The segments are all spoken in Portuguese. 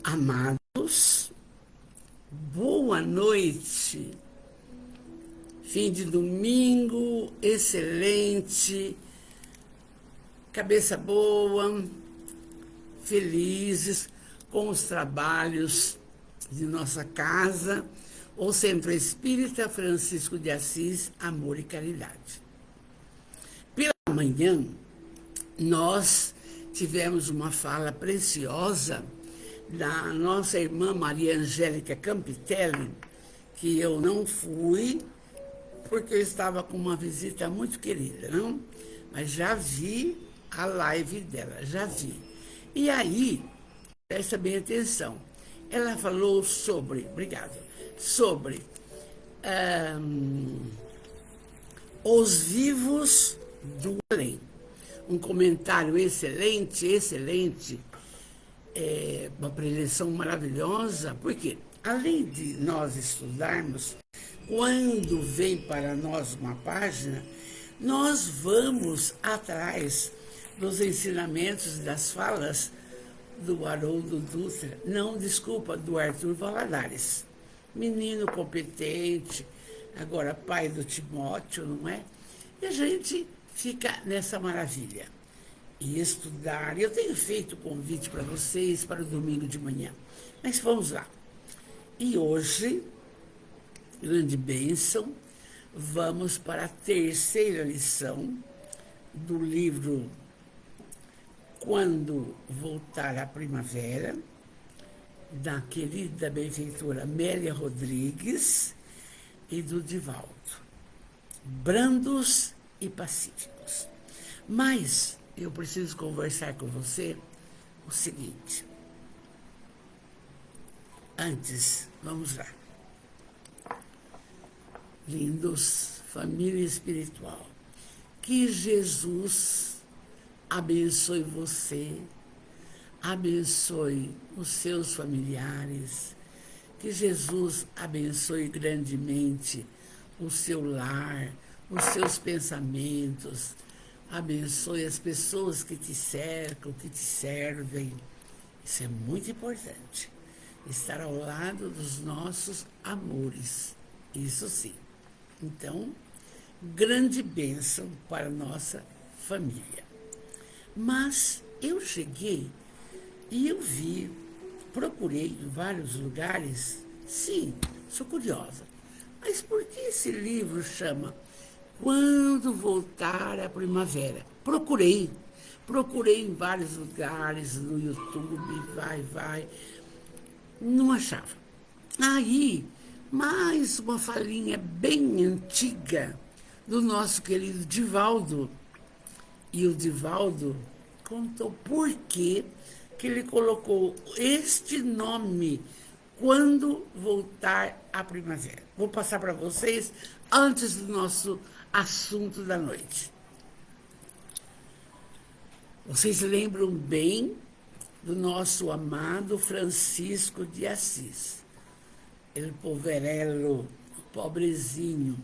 Amados, boa noite. Fim de domingo, excelente, cabeça boa, felizes com os trabalhos de nossa casa, o Centro Espírita Francisco de Assis, Amor e Caridade. Pela manhã, nós tivemos uma fala preciosa da nossa irmã Maria Angélica Campitelli, que eu não fui, porque eu estava com uma visita muito querida, não? Mas já vi a live dela, já vi. E aí, presta bem atenção, ela falou sobre, sobre os vivos do além. Um comentário excelente, uma preleção maravilhosa, porque além de nós estudarmos, quando vem para nós uma página, nós vamos atrás dos ensinamentos, das falas do Haroldo Dutra, do Arthur Valadares. Menino competente, agora pai do Timóteo, não é? E a gente fica nessa maravilha. E estudar. Eu tenho feito convite para vocês para o domingo de manhã. Mas vamos lá. E hoje, grande bênção, vamos para a terceira lição do livro Quando Voltar a Primavera, da querida benfeitora Amélia Rodrigues e do Divaldo. Brandos e pacíficos. Mas eu preciso conversar com você o seguinte. Antes, vamos lá. Lindos, família espiritual, que Jesus abençoe você, abençoe os seus familiares, que Jesus abençoe grandemente o seu lar, os seus pensamentos, abençoe as pessoas que te cercam, que te servem. Isso é muito importante. Estar ao lado dos nossos amores. Isso sim. Então, grande bênção para a nossa família. Mas eu cheguei e eu vi, procurei em vários lugares. Sim, sou curiosa. Mas por que esse livro chama Quando Voltar a Primavera? Procurei em vários lugares, no YouTube, vai, não achava. Aí, mais uma falinha bem antiga do nosso querido Divaldo. E o Divaldo contou por que ele colocou este nome, Quando Voltar a Primavera. Vou passar para vocês antes do nosso assunto da noite. Vocês lembram bem do nosso amado Francisco de Assis. Ele poverello, pobrezinho,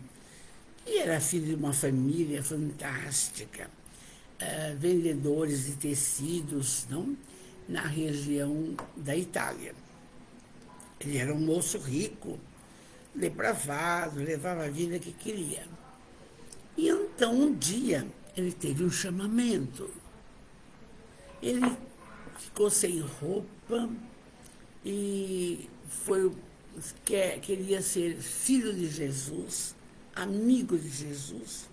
e era filho de uma família fantástica, vendedores de tecidos, não? Na região da Itália. Ele era um moço rico, depravado, levava a vida que queria. E então, um dia, ele teve um chamamento. Ele ficou sem roupa e queria ser filho de Jesus, amigo de Jesus.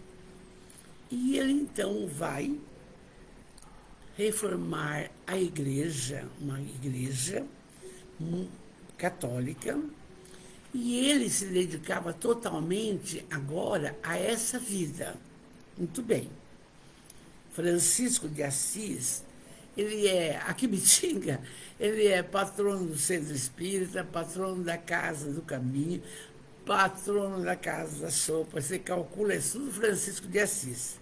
E ele então vai reformar a igreja, uma igreja católica, e ele se dedicava totalmente agora a essa vida. Muito bem. Francisco de Assis, ele é, aqui em Bitinga, ele é patrono do Centro Espírita, patrono da Casa do Caminho, patrono da Casa da Sopa, você calcula, é tudo Francisco de Assis.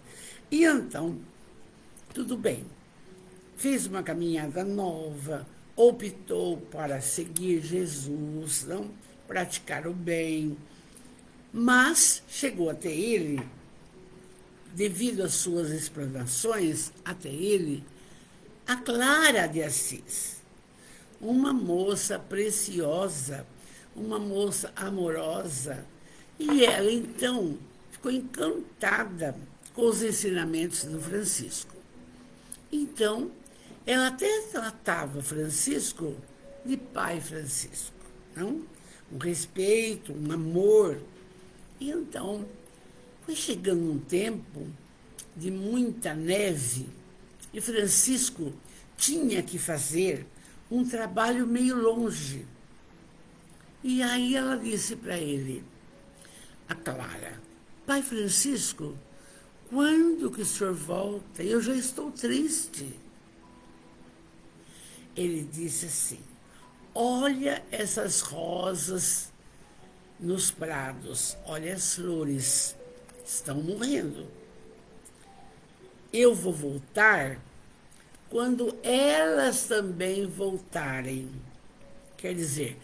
E então, tudo bem, fez uma caminhada nova, optou para seguir Jesus, não? Praticar o bem, mas chegou até ele, devido às suas explanações, até ele, a Clara de Assis. uma moça preciosa, uma moça amorosa. E ela, então, ficou encantada com os ensinamentos do Francisco. Então, ela até tratava Francisco de pai Francisco, não? Um respeito, um amor. E então, foi chegando um tempo de muita neve e Francisco tinha que fazer um trabalho meio longe. E aí ela disse para ele, a Clara, pai Francisco, quando que o senhor volta? Eu já estou triste. Ele disse assim, olha essas rosas nos prados, olha as flores, estão morrendo. Eu vou voltar quando elas também voltarem. Quer dizer,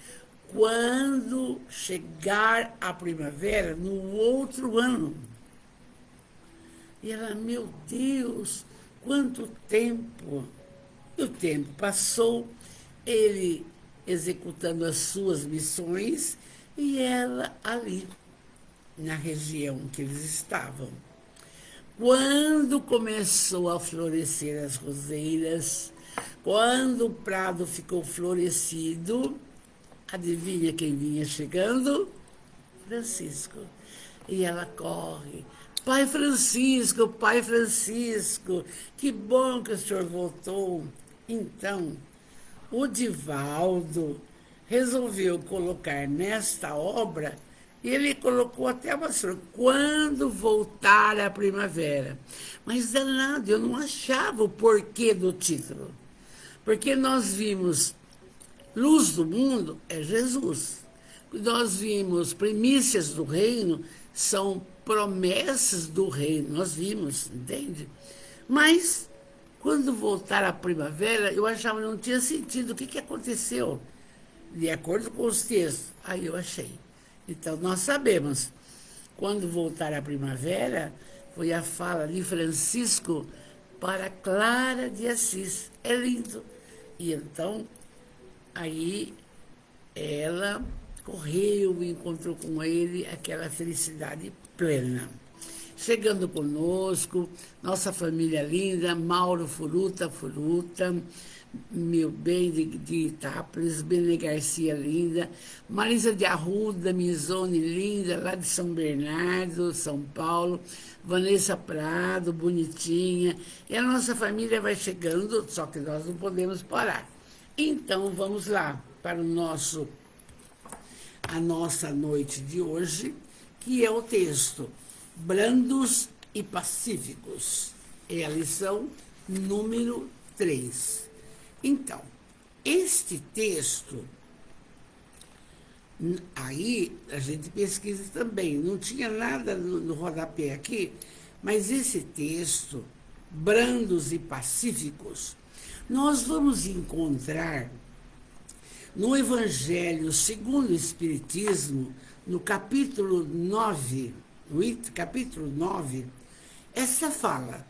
quando chegar a primavera no outro ano. E ela, meu Deus, quanto tempo! E o tempo passou, ele executando as suas missões e ela ali, na região que eles estavam. Quando começou a florescer as roseiras, quando o prado ficou florescido, adivinha quem vinha chegando? Francisco. E ela corre. Pai Francisco, que bom que o senhor voltou. Então, o Divaldo resolveu colocar nesta obra, e ele colocou até uma flor, quando voltar a primavera. Mas danado, eu não achava o porquê do título. Porque nós vimos luz do mundo é Jesus. Nós vimos primícias do reino, são promessas do reino, nós vimos, entende? Mas, quando voltar a primavera, eu achava que não tinha sentido. O que aconteceu? De acordo com os textos, aí eu achei. Então, nós sabemos, quando voltar a primavera, foi a fala de Francisco para Clara de Assis. É lindo. E então, aí ela correu e encontrou com ele aquela felicidade plena. Chegando conosco, nossa família linda, Mauro Furuta, meu bem de Itápolis, Bene Garcia linda, Marisa de Arruda, Mizone linda, lá de São Bernardo, São Paulo, Vanessa Prado, bonitinha, e a nossa família vai chegando, só que nós não podemos parar. Então, vamos lá para a nossa noite de hoje, que é o texto Brandos e Pacíficos. É a lição número 3. Então, este texto, aí a gente pesquisa também, não tinha nada no rodapé aqui, mas esse texto, Brandos e Pacíficos, nós vamos encontrar no Evangelho segundo o Espiritismo, no capítulo 9, essa fala,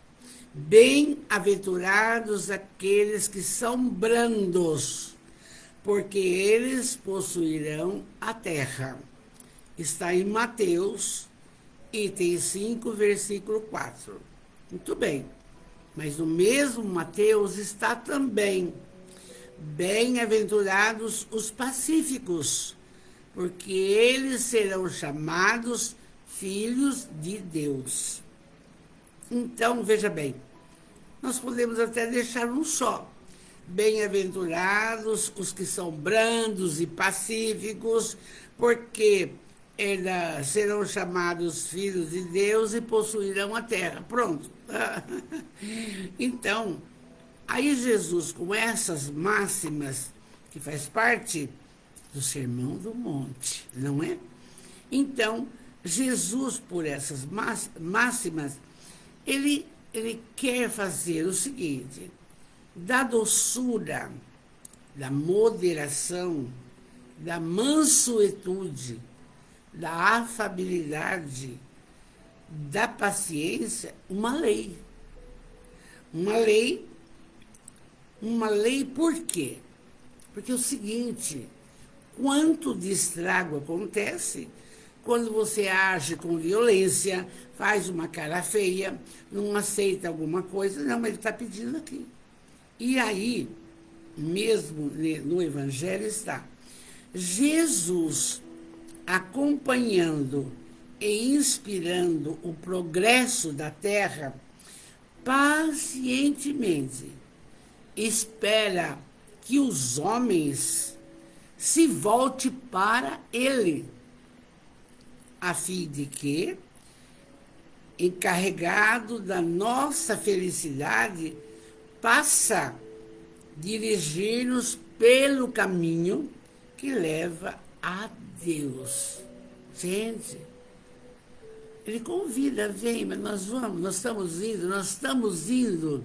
bem-aventurados aqueles que são brandos, porque eles possuirão a terra. Está em Mateus, item 5, versículo 4. Muito bem. Mas no mesmo Mateus está também, bem-aventurados os pacíficos, porque eles serão chamados filhos de Deus. Então, veja bem, nós podemos até deixar um só. Bem-aventurados os que são brandos e pacíficos, porque serão chamados filhos de Deus e possuirão a terra. Pronto. Então, aí Jesus, com essas máximas, que faz parte do Sermão do Monte, não é? Então, Jesus, por essas máximas, ele quer fazer o seguinte, da doçura, da moderação, da mansuetude, da afabilidade, da paciência, uma lei. Uma lei por quê? Porque é o seguinte, quanto de estrago acontece quando você age com violência, faz uma cara feia, não aceita alguma coisa, não, mas ele está pedindo aqui. E aí, mesmo no Evangelho está Jesus acompanhando e inspirando o progresso da terra, pacientemente espera que os homens se voltem para ele, a fim de que, encarregado da nossa felicidade, passa a dirigir-nos pelo caminho que leva a Deus. Gente, ele convida, vem, mas nós vamos, nós estamos indo,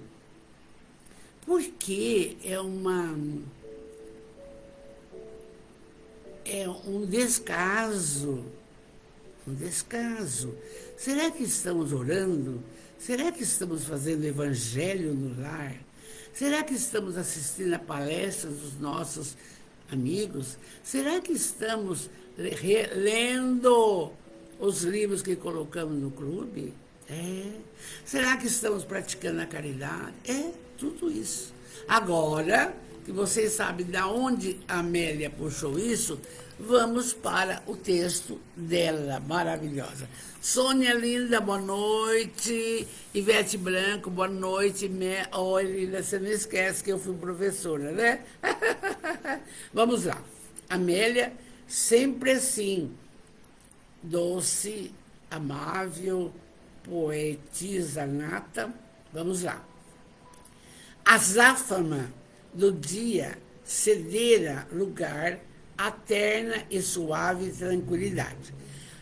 porque é um descaso. Um descaso. Será que estamos orando? Será que estamos fazendo evangelho no lar? Será que estamos assistindo a palestras dos nossos amigos? Será que estamos lendo os livros que colocamos no clube? É. Será que estamos praticando a caridade? É, tudo isso. Agora, que vocês sabem de onde a Amélia puxou isso, vamos para o texto dela, maravilhosa. Sônia linda, boa noite. Ivete Branco, boa noite. Olha, linda, você não esquece que eu fui professora, né? Vamos lá. Amélia, sempre assim, doce, amável, poetisa nata. Vamos lá. A azáfama do dia cedera lugar à terna e suave tranquilidade.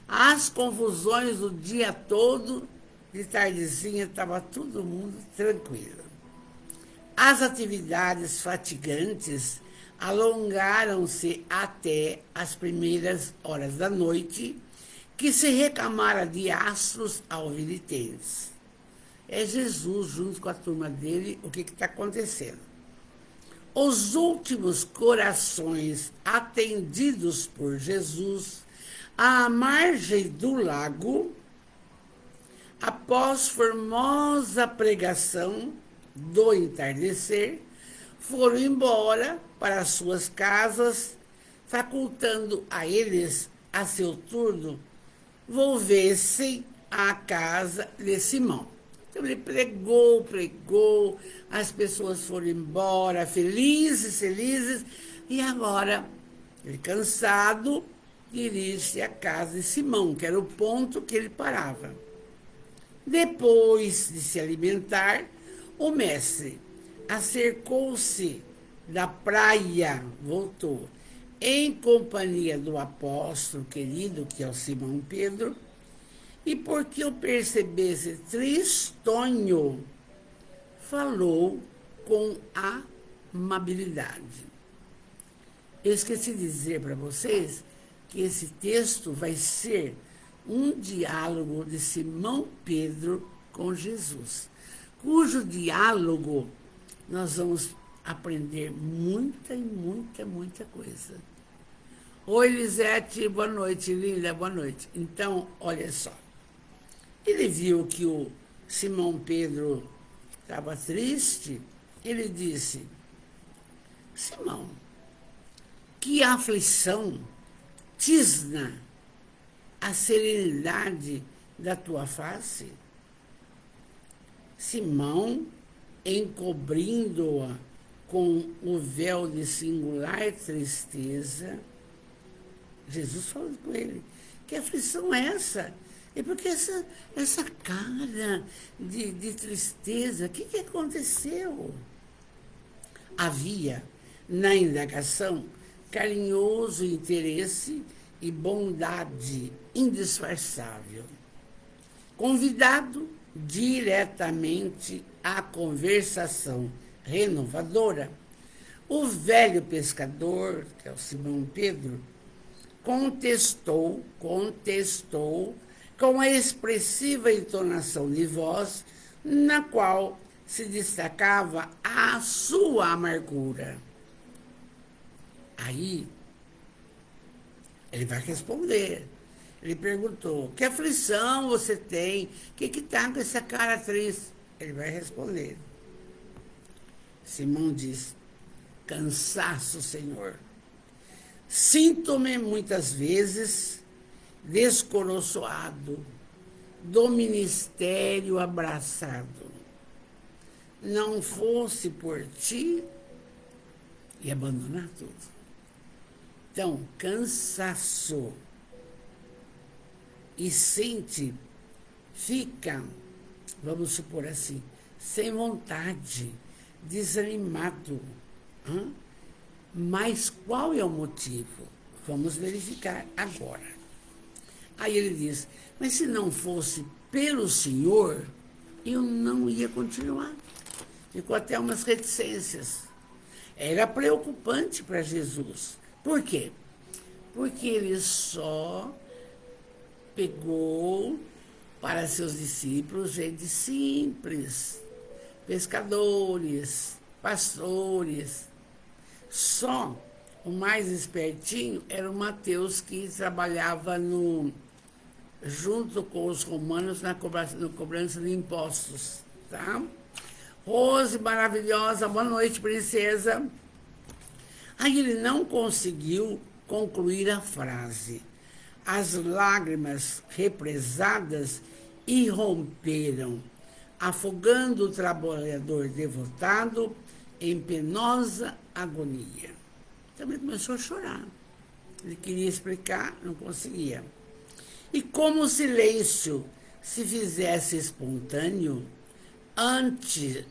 As confusões do dia todo, de tardezinha, estava todo mundo tranquilo. As atividades fatigantes alongaram-se até as primeiras horas da noite, que se recamara de astros alviritentes. É Jesus, junto com a turma dele, o que está acontecendo? Os últimos corações atendidos por Jesus à margem do lago, após formosa pregação do entardecer, foram embora para suas casas, facultando a eles, a seu turno, volvessem à casa de Simão. Então ele pregou, as pessoas foram embora, felizes, e agora, ele cansado, dirige-se à casa de Simão, que era o ponto que ele parava. Depois de se alimentar, o mestre acercou-se da praia, voltou, em companhia do apóstolo querido, que é o Simão Pedro, e porque eu percebesse tristonho, falou com amabilidade. Eu esqueci de dizer para vocês que esse texto vai ser um diálogo de Simão Pedro com Jesus, cujo diálogo nós vamos aprender muita coisa. Oi, Lisete, boa noite, linda, boa noite. Então, olha só. Ele viu que o Simão Pedro estava triste, ele disse: Simão, que aflição tisna a serenidade da tua face? Simão, encobrindo-a com o véu de singular tristeza, Jesus falou com ele: que aflição é essa? É porque essa cara de tristeza, o que aconteceu? Havia, na indagação, carinhoso interesse e bondade indisfarçável. Convidado diretamente à conversação renovadora, o velho pescador, que é o Simão Pedro, contestou com a expressiva entonação de voz, na qual se destacava a sua amargura. Aí, ele vai responder. Ele perguntou, que aflição você tem? O que está com essa cara triste? Ele vai responder. Simão diz, cansaço, Senhor. Sinto-me muitas vezes descoroçoado do ministério abraçado. Não fosse por ti e abandonar tudo. Então, cansaço. E sente, fica, vamos supor assim, sem vontade, desanimado. Mas qual é o motivo? Vamos verificar agora. Aí ele diz, mas se não fosse pelo Senhor, eu não ia continuar. Ficou até umas reticências. Era preocupante para Jesus. Por quê? Porque ele só pegou para seus discípulos gente simples, pescadores, pastores. Só o mais espertinho era o Mateus, que trabalhava junto com os romanos na cobrança de impostos. Tá? Rose, maravilhosa, boa noite, princesa. Aí ele não conseguiu concluir a frase. As lágrimas represadas irromperam, afogando o trabalhador devotado em penosa agonia. Também começou a chorar. Ele queria explicar, não conseguia. E como o silêncio se fizesse espontâneo, ante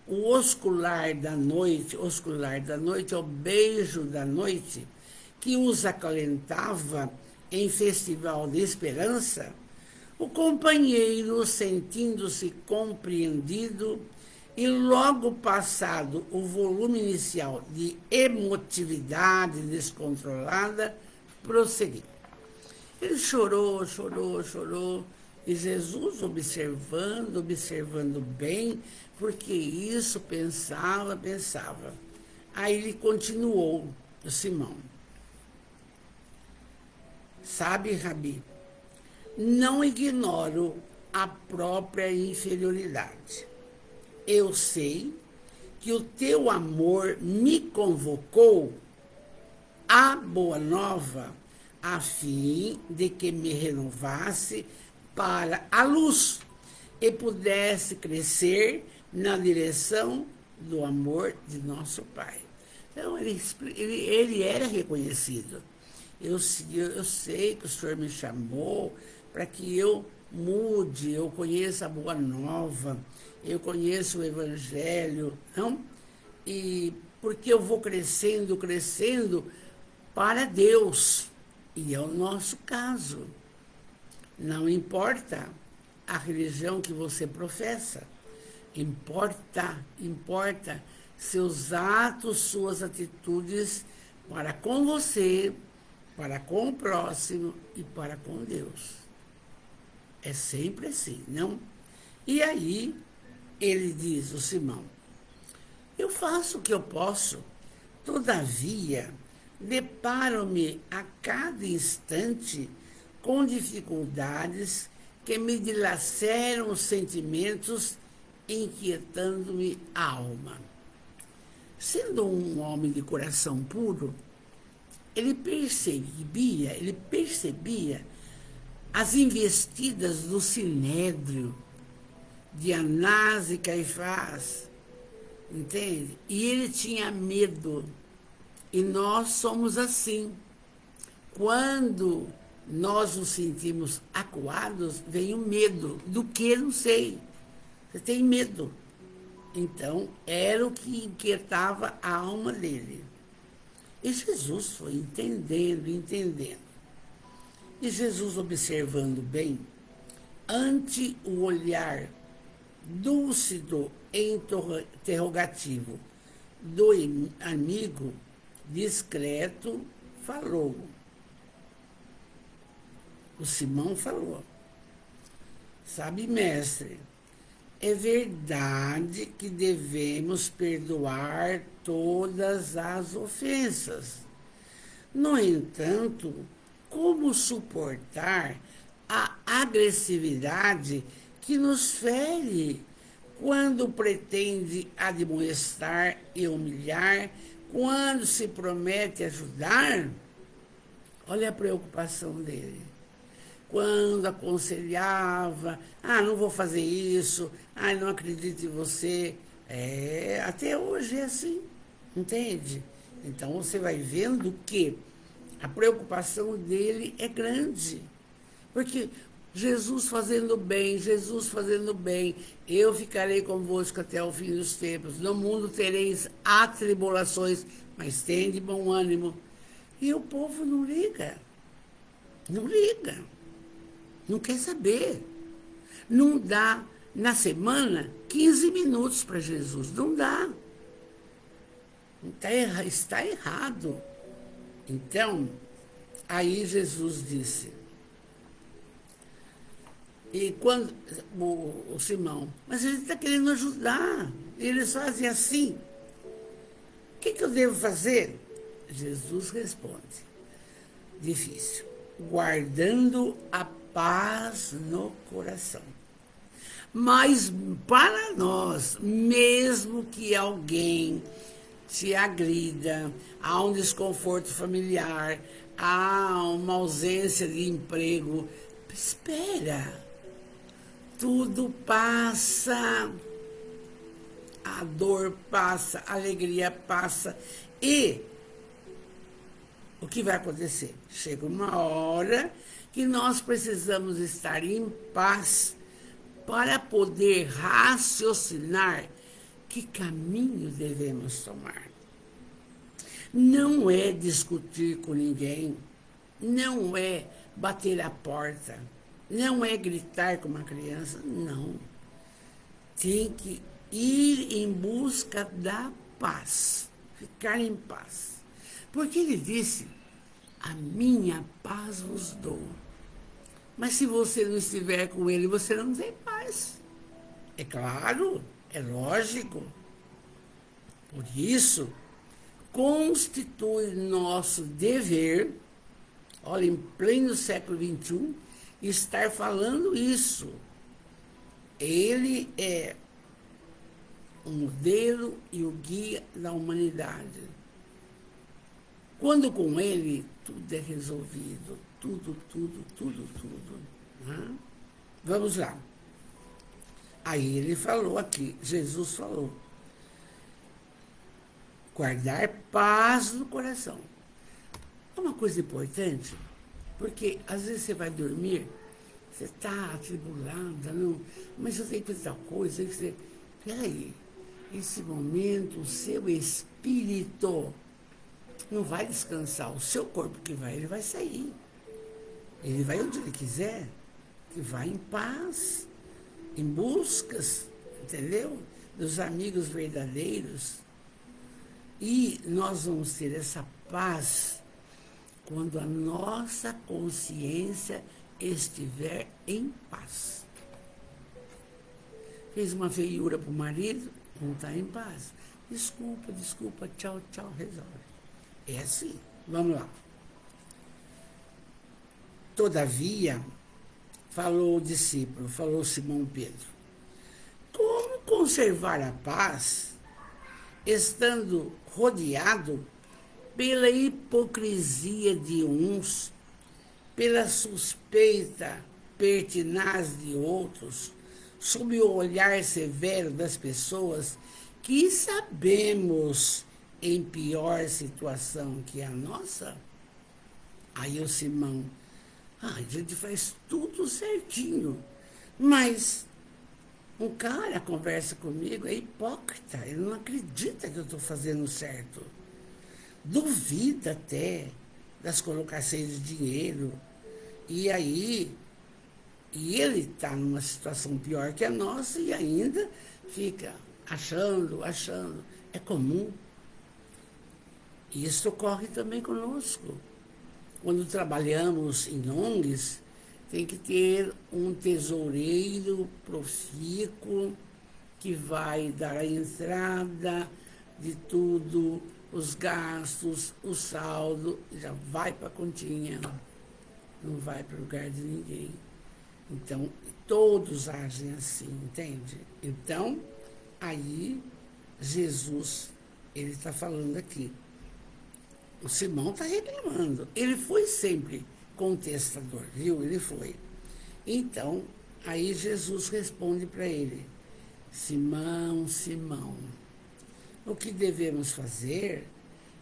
o oscular da noite é o beijo da noite, que os acalentava em festival de esperança, o companheiro, sentindo-se compreendido e logo passado o volume inicial de emotividade descontrolada, prosseguiu. Ele chorou, e Jesus observando bem, porque isso pensava. Aí ele continuou, o Simão. Sabe, Rabi, não ignoro a própria inferioridade. Eu sei que o teu amor me convocou à boa nova, a fim de que me renovasse para a luz e pudesse crescer na direção do amor de nosso Pai. Então, ele era reconhecido. Eu sei que o Senhor me chamou para que eu mude, eu conheça a boa nova, eu conheço o Evangelho, não? E porque eu vou crescendo para Deus. E é o nosso caso. Não importa a religião que você professa, importa seus atos, suas atitudes para com você, para com o próximo e para com Deus. É sempre assim, não? E aí, ele diz, o Simão, eu faço o que eu posso, todavia, deparo-me a cada instante com dificuldades que me dilaceram os sentimentos, inquietando-me a alma. Sendo um homem de coração puro, ele percebia as investidas do Sinédrio, de Anás e Caifás, entende? E ele tinha medo. E nós somos assim. Quando nós nos sentimos acuados, vem o medo. Do que? Não sei. Você tem medo. Então, era o que inquietava a alma dele. E Jesus foi entendendo. E Jesus, observando bem, ante o olhar lúcido e interrogativo do amigo, discreto, falou. O Simão falou. Sabe, mestre, É verdade que devemos perdoar todas as ofensas. No entanto, como suportar a agressividade que nos fere quando pretende admoestar e humilhar, quando se promete ajudar? Olha a preocupação dele. Quando aconselhava, não vou fazer isso, não acredito em você. Até hoje é assim, entende? Então você vai vendo que a preocupação dele é grande. Porque Jesus fazendo bem, eu ficarei convosco até o fim dos tempos. No mundo tereis atribulações, mas tem de bom ânimo. E o povo não liga. Não liga. Não quer saber. Não dá, na semana, 15 minutos para Jesus. Não dá. Está errado. Então, aí Jesus disse, e quando o Simão, mas ele está querendo ajudar, eles fazem assim, o que eu devo fazer? Jesus responde, difícil, guardando a paz no coração. Mas para nós, mesmo que alguém te agrida, há um desconforto familiar, há uma ausência de emprego, espera, tudo passa, a dor passa, a alegria passa, e o que vai acontecer? Chega uma hora que nós precisamos estar em paz para poder raciocinar que caminho devemos tomar. Não é discutir com ninguém, não é bater a porta, não é gritar com uma criança, não. Tem que ir em busca da paz, ficar em paz. Porque ele disse, a minha paz vos dou. Mas se você não estiver com ele, você não tem paz. É claro, é lógico. Por isso, constitui nosso dever, olha, em pleno século XXI, estar falando isso. Ele é o modelo e o guia da humanidade. Quando com ele, tudo é resolvido. Tudo. Né? Vamos lá. Aí ele falou aqui, Jesus falou, guardar paz no coração. É uma coisa importante, porque às vezes você vai dormir, você está atribulada, não, mas eu tenho que fazer tal coisa, peraí, esse momento, o seu espírito não vai descansar, o seu corpo que vai, ele vai sair. Ele vai onde ele quiser, que vai em paz, em buscas, entendeu? Dos amigos verdadeiros. E nós vamos ter essa paz quando a nossa consciência estiver em paz. Fez uma feiura para o marido, não está em paz. Desculpa, tchau, resolve. É assim, vamos lá. Todavia, falou o discípulo, falou Simão Pedro, como conservar a paz estando rodeado pela hipocrisia de uns, pela suspeita pertinaz de outros, sob o olhar severo das pessoas que sabemos em pior situação que a nossa? Aí o Simão, a gente faz tudo certinho, mas um cara conversa comigo, é hipócrita, ele não acredita que eu estou fazendo certo. Duvida até das colocações de dinheiro. E aí, ele está numa situação pior que a nossa e ainda fica achando. É comum. E isso ocorre também conosco. Quando trabalhamos em ONGs, tem que ter um tesoureiro profícuo, que vai dar a entrada de tudo, os gastos, o saldo, já vai para a continha, não vai para o lugar de ninguém. Então, todos agem assim, entende? Então, aí, Jesus, ele está falando aqui. O Simão está reclamando. Ele foi sempre contestador, viu? Ele foi. Então, aí Jesus responde para ele: Simão, Simão, o que devemos fazer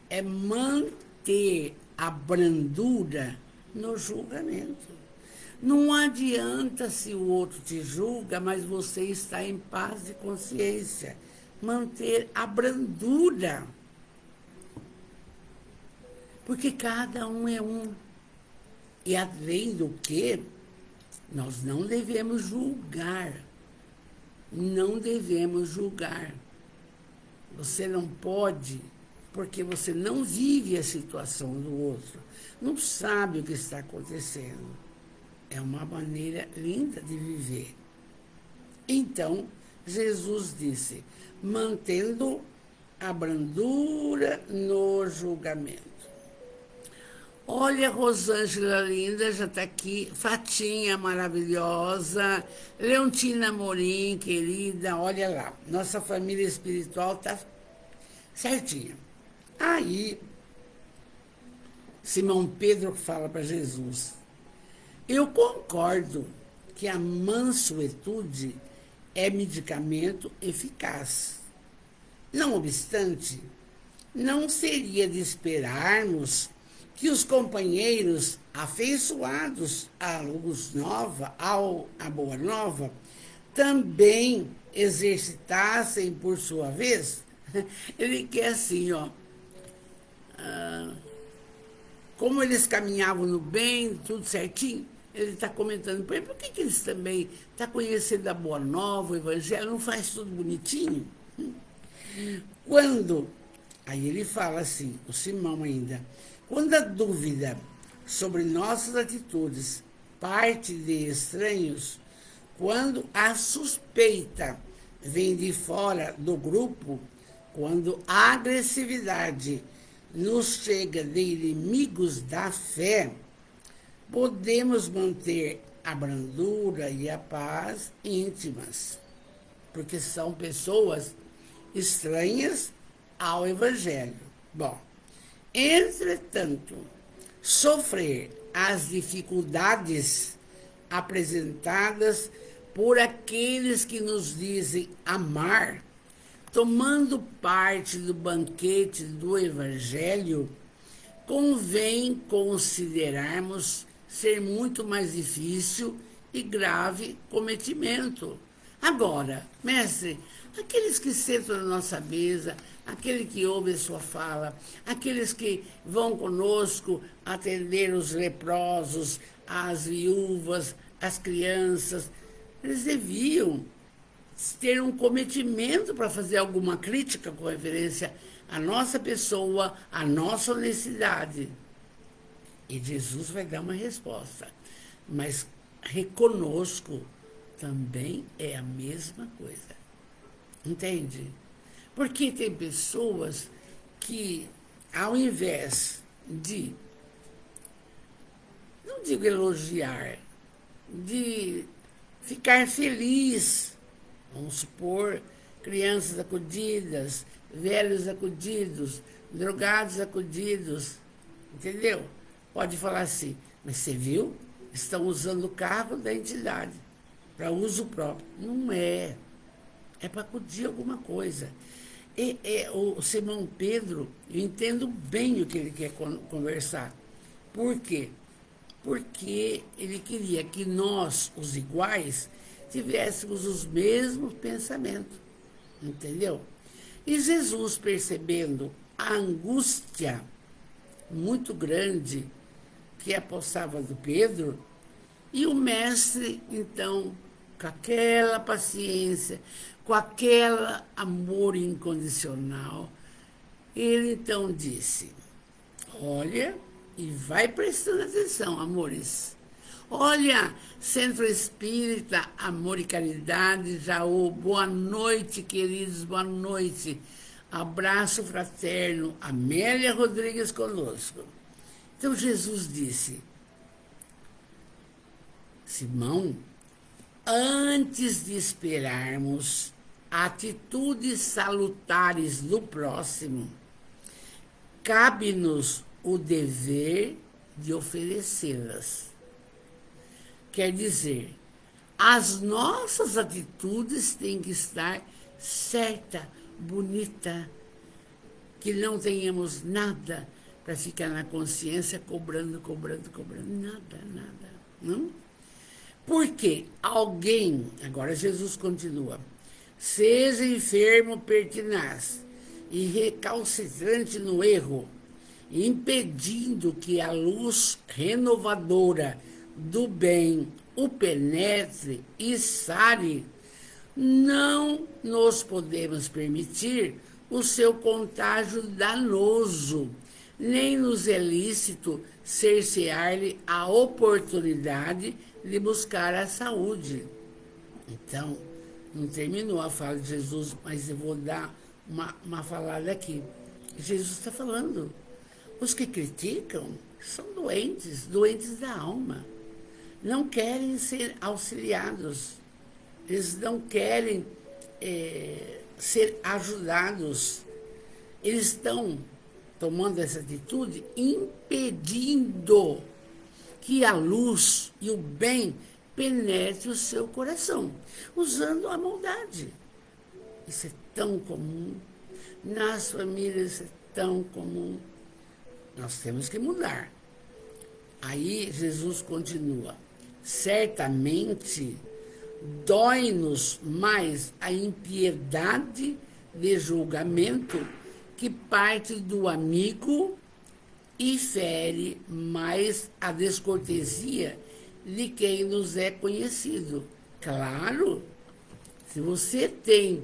é manter a brandura no julgamento. Não adianta se o outro te julga, mas você está em paz de consciência. Manter a brandura. Porque cada um é um. E além do que, nós não devemos julgar. Não devemos julgar. Você não pode, porque você não vive a situação do outro. Não sabe o que está acontecendo. É uma maneira linda de viver. Então, Jesus disse, mantendo a brandura no julgamento. Olha, Rosângela linda, já está aqui. Fatinha maravilhosa. Leontina Morim, querida, olha lá. Nossa família espiritual está certinha. Aí, Simão Pedro fala para Jesus, eu concordo que a mansuetude é medicamento eficaz. Não obstante, não seria de esperarmos que os companheiros afeiçoados à Boa Nova também exercitassem por sua vez. Ele quer assim, ó. Como eles caminhavam no bem, tudo certinho, ele está comentando para ele, por que eles também estão conhecendo a Boa Nova, o Evangelho, não faz tudo bonitinho? Quando, aí ele fala assim, o Simão ainda, quando a dúvida sobre nossas atitudes parte de estranhos, quando a suspeita vem de fora do grupo, quando a agressividade nos chega de inimigos da fé, podemos manter a brandura e a paz íntimas, porque são pessoas estranhas ao Evangelho. Bom, entretanto, sofrer as dificuldades apresentadas por aqueles que nos dizem amar, tomando parte do banquete do Evangelho, convém considerarmos ser muito mais difícil e grave cometimento. Agora, mestre, aqueles que sentam na nossa mesa, aquele que ouve a sua fala, aqueles que vão conosco atender os leprosos, as viúvas, as crianças, eles deviam ter um cometimento para fazer alguma crítica com referência à nossa pessoa, à nossa honestidade. E Jesus vai dar uma resposta. Mas reconosco também é a mesma coisa. Entende? Porque tem pessoas que, ao invés de, não digo elogiar, de ficar feliz, vamos supor, crianças acudidas, velhos acudidos, drogados acudidos, entendeu? Pode falar assim, mas você viu? Estão usando o carro da entidade para uso próprio. Não é. É para acudir alguma coisa. O Simão Pedro, eu entendo bem o que ele quer conversar. Por quê? Porque ele queria que nós, os iguais, tivéssemos os mesmos pensamentos. Entendeu? E Jesus, percebendo a angústia muito grande que apossava do Pedro, e o mestre, então, com aquela paciência, com aquele amor incondicional, ele então disse, olha, e vai prestando atenção, amores, Olha, Centro Espírita, Amor e Caridade, Jaú, boa noite, queridos, boa noite. Abraço fraterno, Amélia Rodrigues conosco. Então Jesus disse, Simão, antes de esperarmos atitudes salutares do próximo, cabe-nos o dever de oferecê-las. Quer dizer, as nossas atitudes têm que estar certa, bonita, que não tenhamos nada para ficar na consciência cobrando, nada, não? Porque alguém, agora Jesus continua, seja enfermo pertinaz e recalcitrante no erro, impedindo que a luz renovadora do bem o penetre e sare, não nos podemos permitir o seu contágio danoso, nem nos é lícito cercear-lhe a oportunidade de buscar a saúde. Então, não terminou a fala de Jesus, mas eu vou dar uma falada aqui. Jesus está falando, os que criticam são doentes da alma. Não querem ser auxiliados, eles não querem ser ajudados. Eles estão tomando essa atitude, impedindo que a luz e o bem penetre o seu coração, usando a maldade. Isso é tão comum, nas famílias é tão comum. Nós temos que mudar. Aí Jesus continua, certamente dói-nos mais a impiedade de julgamento que parte do amigo e fere mais a descortesia de quem nos é conhecido. Claro, se você tem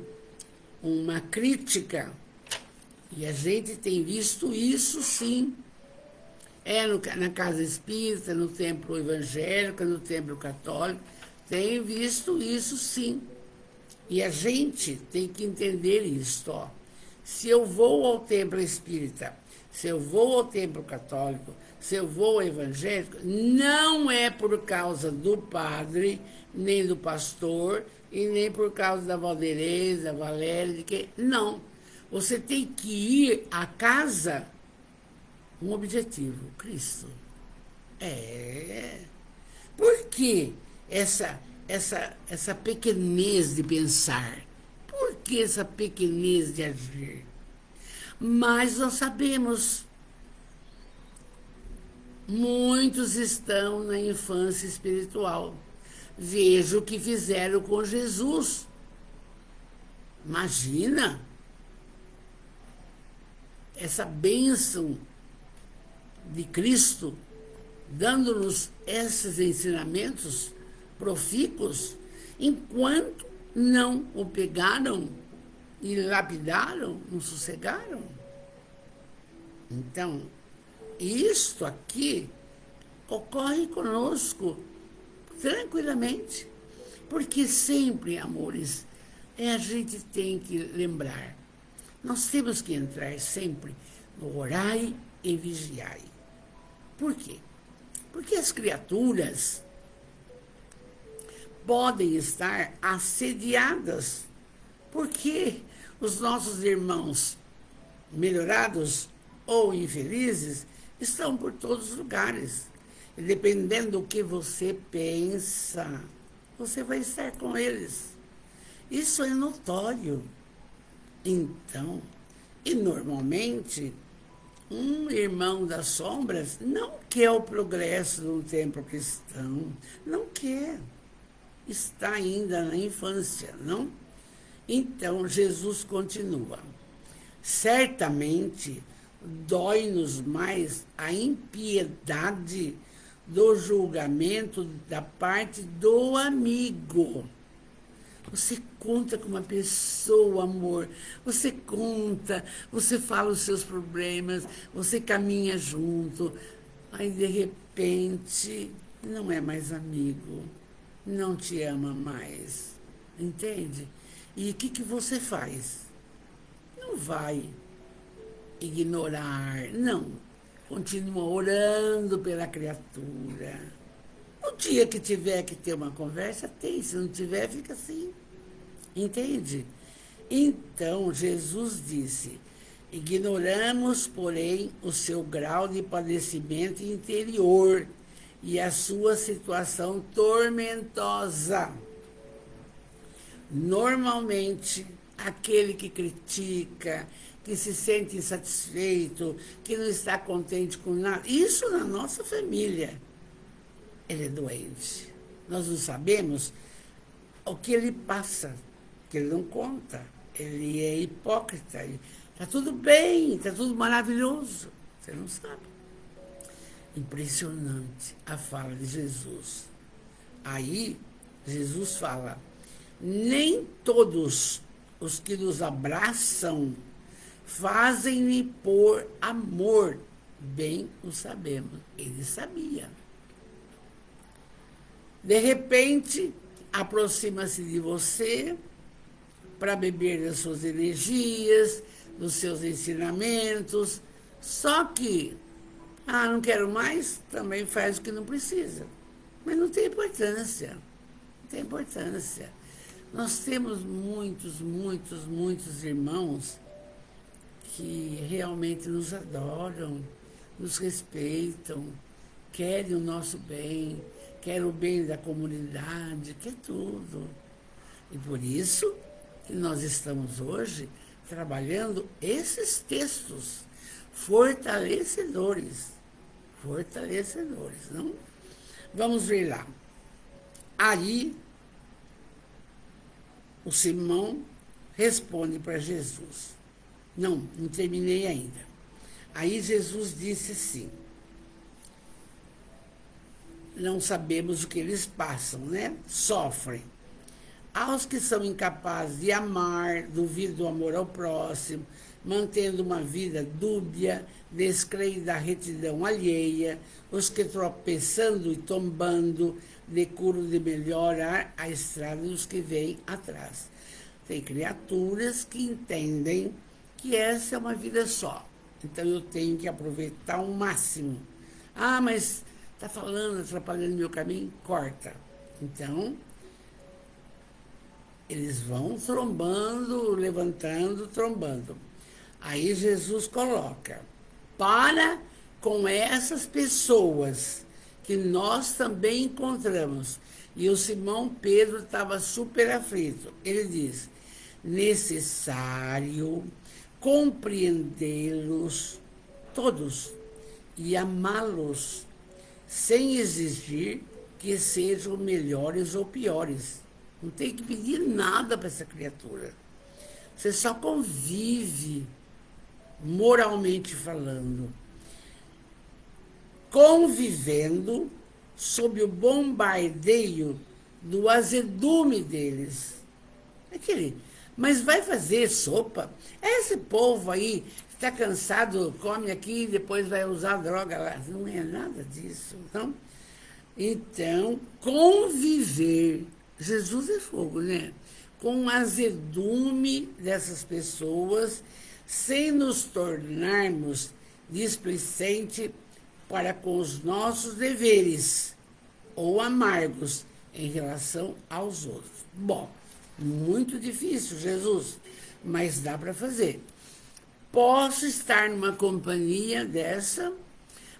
uma crítica, e a gente tem visto isso sim, na casa espírita, no templo evangélico, no templo católico, tem visto isso sim. E a gente tem que entender isso, ó. Se eu vou ao templo espírita, se eu vou ao templo católico, se eu vou ao evangélico, não é por causa do padre, nem do pastor, e nem por causa da Valderez, da Valéria, de que. Não. Você tem que ir à casa com um objetivo, Cristo. Por que essa pequenez de pensar? Por que essa pequenez de agir? Mas nós sabemos, muitos estão na infância espiritual. Veja o que fizeram com Jesus. Imagina essa bênção de Cristo dando-nos esses ensinamentos profícuos, enquanto não o pegaram e lapidaram, não sossegaram. Então, isto aqui ocorre conosco tranquilamente, porque sempre, amores, a gente tem que lembrar, nós temos que entrar sempre no orai e vigiai. Por quê? Porque as criaturas podem estar assediadas, porque os nossos irmãos melhorados ou infelizes estão por todos os lugares. E dependendo do que você pensa, você vai estar com eles. Isso é notório. Então, e normalmente, um irmão das sombras não quer o progresso do templo cristão, não quer. Está ainda na infância, não? Então, Jesus continua. Certamente, dói-nos mais a impiedade do julgamento da parte do amigo. Você conta com uma pessoa, amor, você conta, você fala os seus problemas, você caminha junto, aí de repente não é mais amigo, não te ama mais, entende? E o que você faz? Não vai ignorar, não. Continua orando pela criatura. O dia que tiver que ter uma conversa, tem. Se não tiver, fica assim. Entende? Então, Jesus disse: ignoramos, porém, o seu grau de padecimento interior e a sua situação tormentosa. Normalmente, aquele que critica, que se sente insatisfeito, que não está contente com nada, isso na nossa família, ele é doente. Nós não sabemos o que ele passa, que ele não conta. Ele é hipócrita. Está tudo bem, está tudo maravilhoso. Você não sabe. Impressionante a fala de Jesus. Aí, Jesus fala: nem todos os que nos abraçam fazem-me por amor. Bem o sabemos. Ele sabia. De repente, aproxima-se de você para beber das suas energias, dos seus ensinamentos. Só que, não quero mais, também faz o que não precisa. Mas não tem importância. Não tem importância. Nós temos muitos irmãos que realmente nos adoram, nos respeitam, querem o nosso bem, querem o bem da comunidade, quer tudo. E por isso que nós estamos hoje trabalhando esses textos fortalecedores. Fortalecedores, não? Vamos ver lá. Aí, o Simão responde para Jesus. Não terminei ainda. Aí Jesus disse assim: não sabemos o que eles passam, né? Sofrem. Aos que são incapazes de amar, duvidam do amor ao próximo, mantendo uma vida dúbia, descreem da retidão alheia, os que tropeçando e tombando, decuram de melhorar a estrada dos que vêm atrás. Tem criaturas que entendem que essa é uma vida só. Então eu tenho que aproveitar o máximo. Mas está falando, atrapalhando meu caminho, corta. Então, eles vão trombando, levantando, trombando. Aí Jesus coloca: para com essas pessoas que nós também encontramos. E o Simão Pedro estava super aflito. Ele diz: necessário compreendê-los todos e amá-los, sem exigir que sejam melhores ou piores. Não tem que pedir nada para essa criatura. Você só convive, moralmente falando, convivendo sob o bombardeio do azedume deles. Mas vai fazer sopa? Esse povo aí está cansado, come aqui e depois vai usar droga lá. Não é nada disso, não? Então, conviver. Jesus é fogo, né? Com o azedume dessas pessoas, sem nos tornarmos displicentes para com os nossos deveres ou amargos em relação aos outros. Bom, muito difícil, Jesus, mas dá para fazer. Posso estar numa companhia dessa,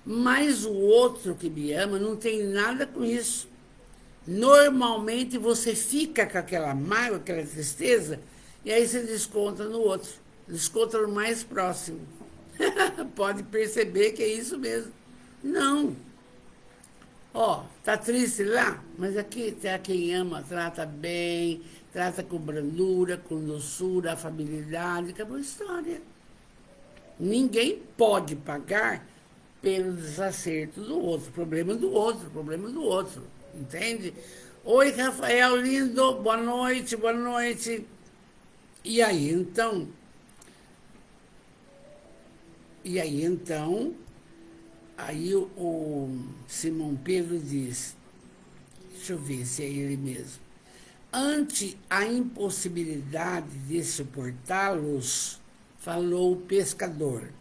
mas o outro que me ama não tem nada com isso. Normalmente você fica com aquela mágoa, aquela tristeza, e aí você desconta no outro, desconta no mais próximo. Pode perceber que é isso mesmo. Não. Tá triste lá, mas aqui tá quem ama, trata bem, trata com brandura, com doçura, afabilidade, acabou a história. Ninguém pode pagar pelo desacerto do outro, problema do outro. Entende? Oi, Rafael, lindo, boa noite. E aí, então, Aí o Simão Pedro diz, deixa eu ver se é ele mesmo. Ante a impossibilidade de suportá-los, falou o pescador,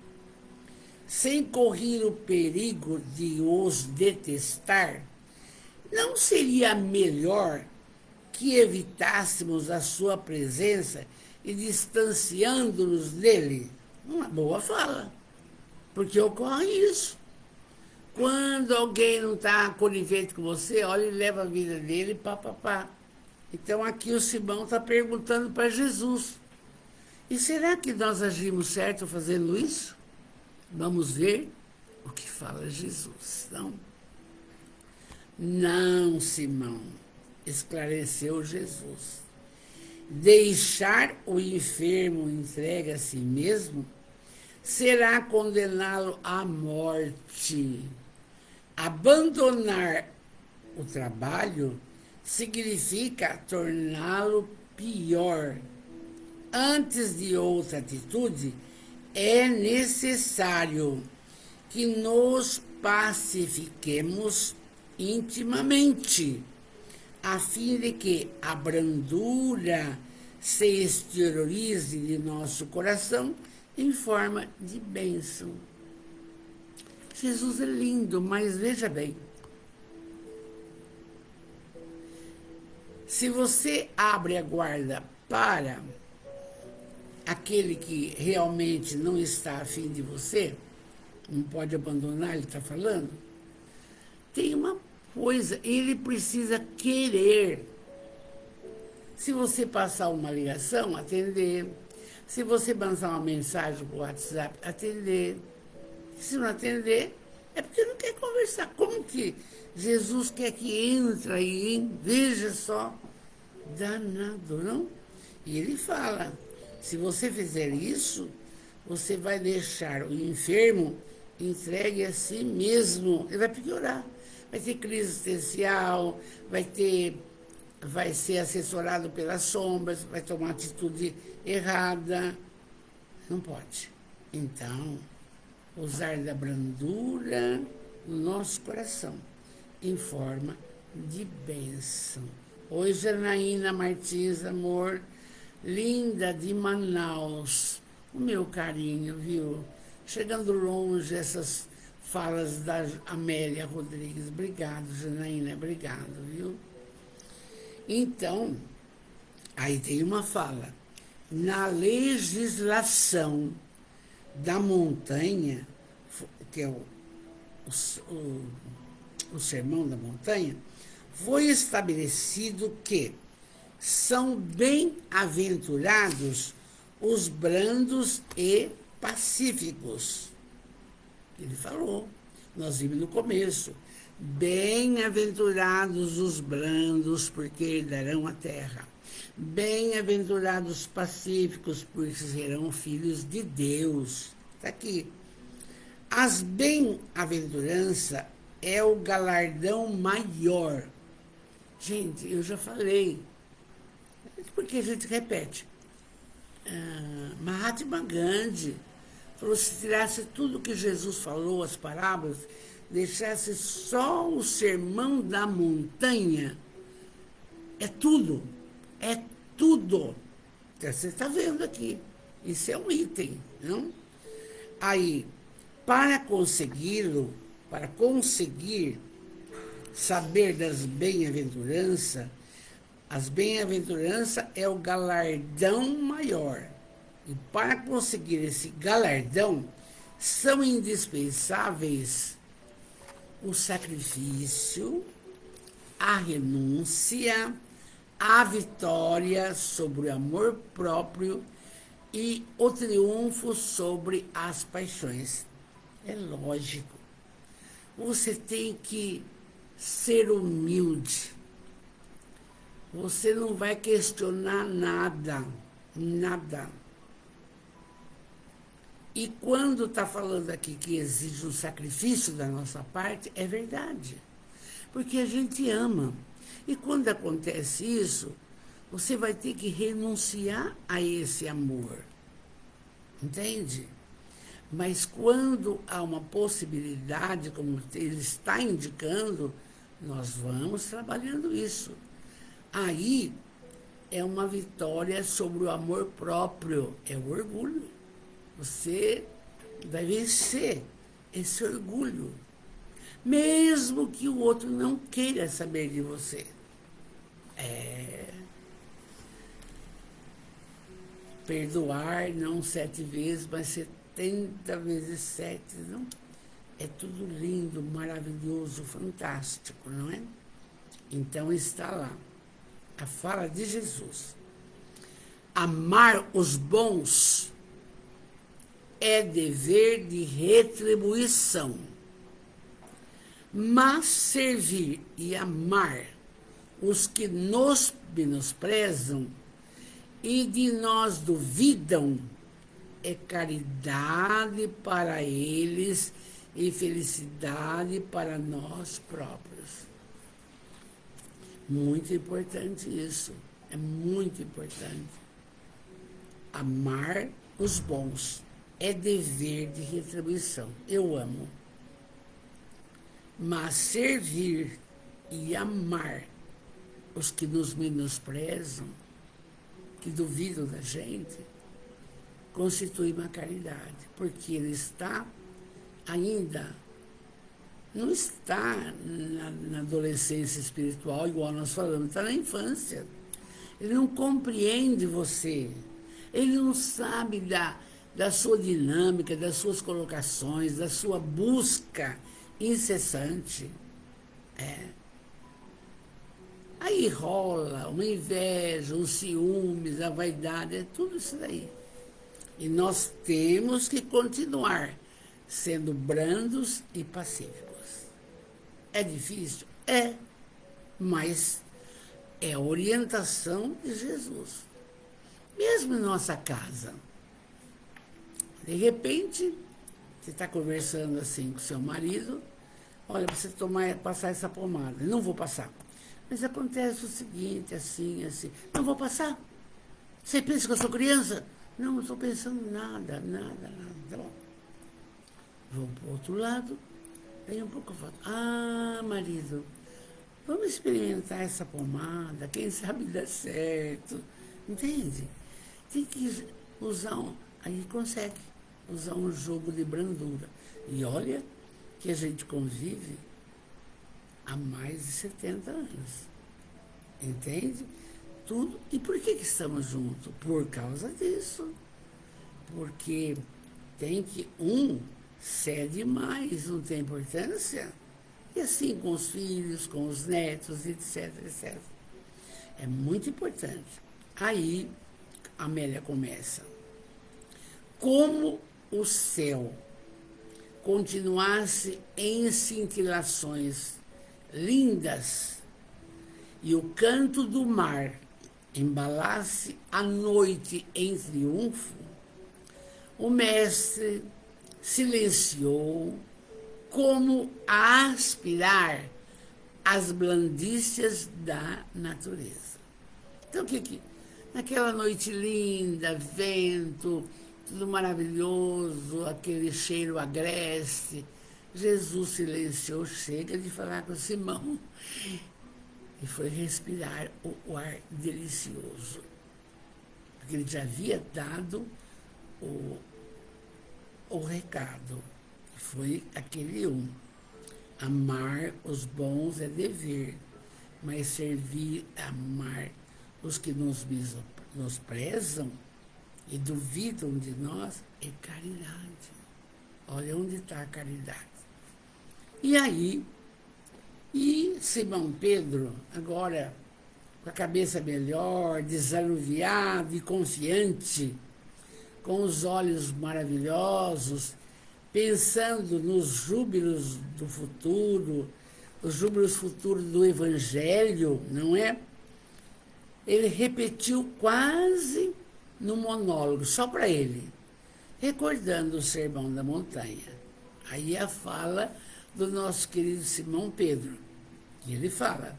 sem correr o perigo de os detestar, não seria melhor que evitássemos a sua presença e distanciando-nos dele? Uma boa fala, porque ocorre isso. Quando alguém não está conivente com você, olha e leva a vida dele, pá. Então aqui o Simão está perguntando para Jesus, e será que nós agimos certo fazendo isso? Vamos ver o que fala Jesus. Não, Simão, esclareceu Jesus. Deixar o enfermo entregue a si mesmo será condená-lo à morte. Abandonar o trabalho significa torná-lo pior. Antes de outra atitude, é necessário que nos pacifiquemos intimamente, a fim de que a brandura se exteriorize de nosso coração em forma de bênção. Jesus é lindo, mas veja bem, se você abre a guarda para aquele que realmente não está afim de você, não pode abandonar, ele está falando, tem uma coisa, ele precisa querer. Se você passar uma ligação, atender. Se você mandar uma mensagem por WhatsApp, atender. Se não atender, é porque não quer conversar. Como que Jesus quer que entre aí, hein? Veja só, danado, não? E ele fala, se você fizer isso, você vai deixar o enfermo entregue a si mesmo. Ele vai piorar. Vai ter crise existencial, vai ser assessorado pelas sombras, vai tomar atitude errada. Não pode. Então, usar da brandura no nosso coração, em forma de bênção. Oi, Janaína Martins, amor, linda de Manaus. O meu carinho, viu? Chegando longe essas falas da Amélia Rodrigues. Obrigado, Janaína, obrigado, viu? Então, aí tem uma fala. Na legislação da montanha, que é o Sermão da Montanha, foi estabelecido que são bem-aventurados os brandos e pacíficos. Ele falou, nós vimos no começo, bem-aventurados os brandos, porque herdarão a terra. Bem-aventurados os pacíficos, porque serão filhos de Deus. Está aqui. As bem-aventuranças é o galardão maior. Gente, eu já falei, porque a gente repete. Mahatma Gandhi falou, se tirasse tudo que Jesus falou, as parábolas, deixasse só o sermão da montanha, é tudo. Então, você está vendo aqui. Isso é um item, não? Aí, para conseguir saber das bem-aventuranças, as bem-aventuranças é o galardão maior. E para conseguir esse galardão, são indispensáveis o sacrifício, a renúncia, a vitória sobre o amor próprio e o triunfo sobre as paixões. É lógico. Você tem que ser humilde. Você não vai questionar nada. E quando está falando aqui que exige um sacrifício da nossa parte, é verdade. Porque a gente ama. E quando acontece isso, você vai ter que renunciar a esse amor. Entende? Mas quando há uma possibilidade, como ele está indicando, nós vamos trabalhando isso. Aí é uma vitória sobre o amor próprio, é o orgulho. Você vai vencer esse orgulho, mesmo que o outro não queira saber de você. Perdoar não 7 vezes, mas 70 vezes 7, não? É tudo lindo, maravilhoso, fantástico, não é? Então está lá a fala de Jesus. Amar os bons é dever de retribuição, mas servir e amar os que nos menosprezam e de nós duvidam é caridade para eles e felicidade para nós próprios. Muito importante isso, é muito importante. Amar os bons é dever de retribuição. Eu amo. Mas servir e amar os que nos menosprezam, que duvidam da gente, constitui uma caridade, porque ele está ainda, não está na adolescência espiritual, igual nós falamos, está na infância. Ele não compreende você, ele não sabe da sua dinâmica, das suas colocações, da sua busca incessante. Aí rola uma inveja, os ciúmes, a vaidade, é tudo isso daí. E nós temos que continuar sendo brandos e pacíficos. É difícil? É, mas é a orientação de Jesus. Mesmo em nossa casa, de repente, você está conversando assim com seu marido, olha, para você passar essa pomada. Não vou passar. Mas acontece o seguinte, assim, assim. Não vou passar? Você pensa que eu sou criança? Não, não estou pensando nada. Tá bom. Vamos para o outro lado. Daí um pouco eu falo, marido, vamos experimentar essa pomada, quem sabe dá certo. Entende? Tem que usar, aí consegue usar um jogo de brandura. E olha que a gente convive há mais de 70 anos. Entende? Tudo. E por que estamos juntos? Por causa disso. Porque tem que cede mais, não tem importância. E assim com os filhos, com os netos, etc, etc. É muito importante. Aí, a Amélia começa. Como o céu continuasse em cintilações lindas e o canto do mar embalasse a noite em triunfo, o mestre silenciou como a aspirar as blandícias da natureza. Então, naquela noite linda, vento, tudo maravilhoso, aquele cheiro agreste, Jesus silenciou, chega de falar com Simão, e foi respirar o ar delicioso. Porque ele já havia dado o recado, que foi aquele amar os bons é dever, mas servir, amar os que nos prezam e duvidam de nós é caridade. Olha onde está a caridade. E aí, Simão Pedro, agora com a cabeça melhor, desanuviado e confiante, com os olhos maravilhosos, pensando nos júbilos do futuro, os júbilos futuros do Evangelho, não é? Ele repetiu quase no monólogo, só para ele, recordando o Sermão da Montanha. Aí a fala do nosso querido Simão Pedro, que ele fala,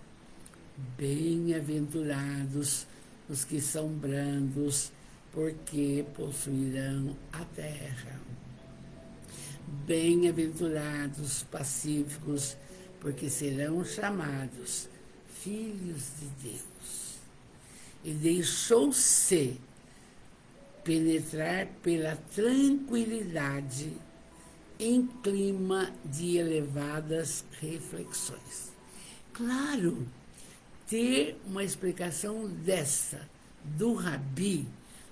bem-aventurados os que são brandos, porque possuirão a terra. Bem-aventurados pacíficos, porque serão chamados filhos de Deus. E deixou-se penetrar pela tranquilidade em clima de elevadas reflexões. Claro, ter uma explicação dessa, do rabi,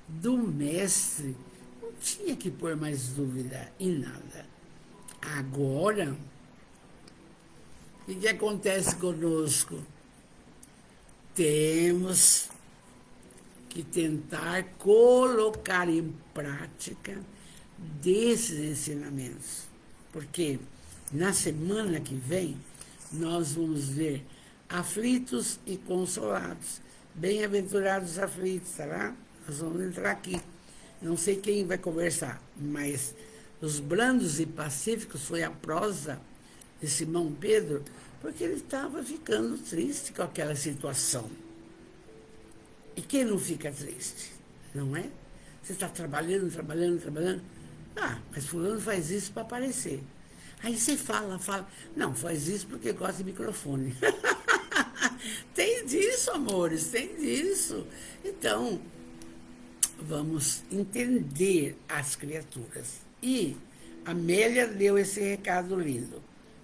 do mestre, não tinha que pôr mais dúvida em nada. Agora, o que acontece conosco? Temos que tentar colocar em prática desses ensinamentos. Porque na semana que vem, nós vamos ver aflitos e consolados. Bem-aventurados aflitos, tá lá? Nós vamos entrar aqui. Não sei quem vai conversar, mas os brandos e pacíficos foi a prosa de Simão Pedro, porque ele estava ficando triste com aquela situação. E quem não fica triste, não é? Você está trabalhando. Ah, mas fulano faz isso para aparecer. Aí você fala. Não, faz isso porque gosta de microfone. Tem disso, amores, tem disso. Então, vamos entender as criaturas. E a Amélia deu esse recado lindo.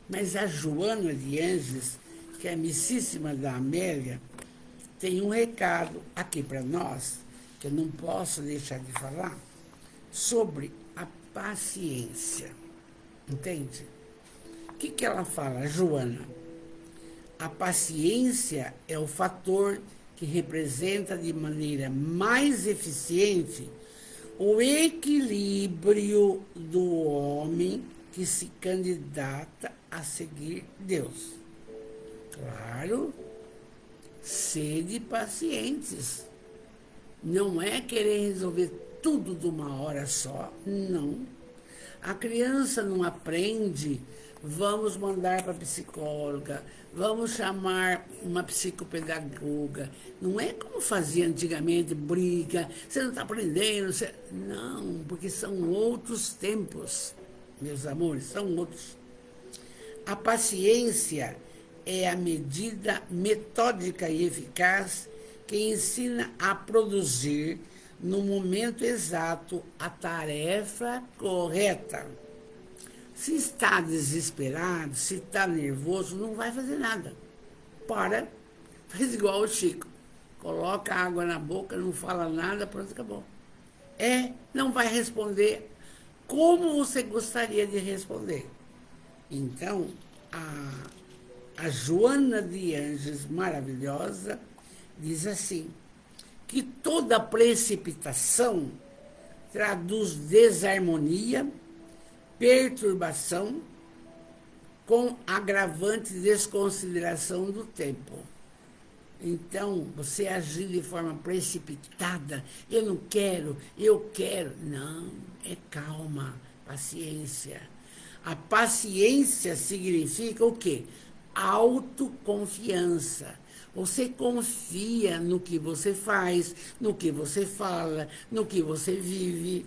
Mas a Joana de Ângeles, que é amicíssima da Amélia, tem um recado aqui para nós, que eu não posso deixar de falar, sobre a paciência. Entende? O que ela fala, Joana? A paciência é o fator que representa de maneira mais eficiente o equilíbrio do homem que se candidata a seguir Deus. Claro, sede pacientes. Não é querer resolver tudo de uma hora só, não. A criança não aprende, vamos mandar para a psicóloga, vamos chamar uma psicopedagoga. Não é como fazia antigamente, briga, você não está aprendendo. Não, porque são outros tempos, meus amores, são outros. A paciência é a medida metódica e eficaz que ensina a produzir no momento exato a tarefa correta. Se está desesperado, se está nervoso, não vai fazer nada. Para, faz igual o Chico. Coloca água na boca, não fala nada, pronto, acabou. Não vai responder como você gostaria de responder. Então, a Joana de Ângeles, maravilhosa, diz assim, que toda precipitação traduz desarmonia, perturbação, com agravante desconsideração do tempo. Então, você agir de forma precipitada, eu não quero, eu quero. Não, é calma, paciência. A paciência significa o quê? Autoconfiança. Você confia no que você faz, no que você fala, no que você vive.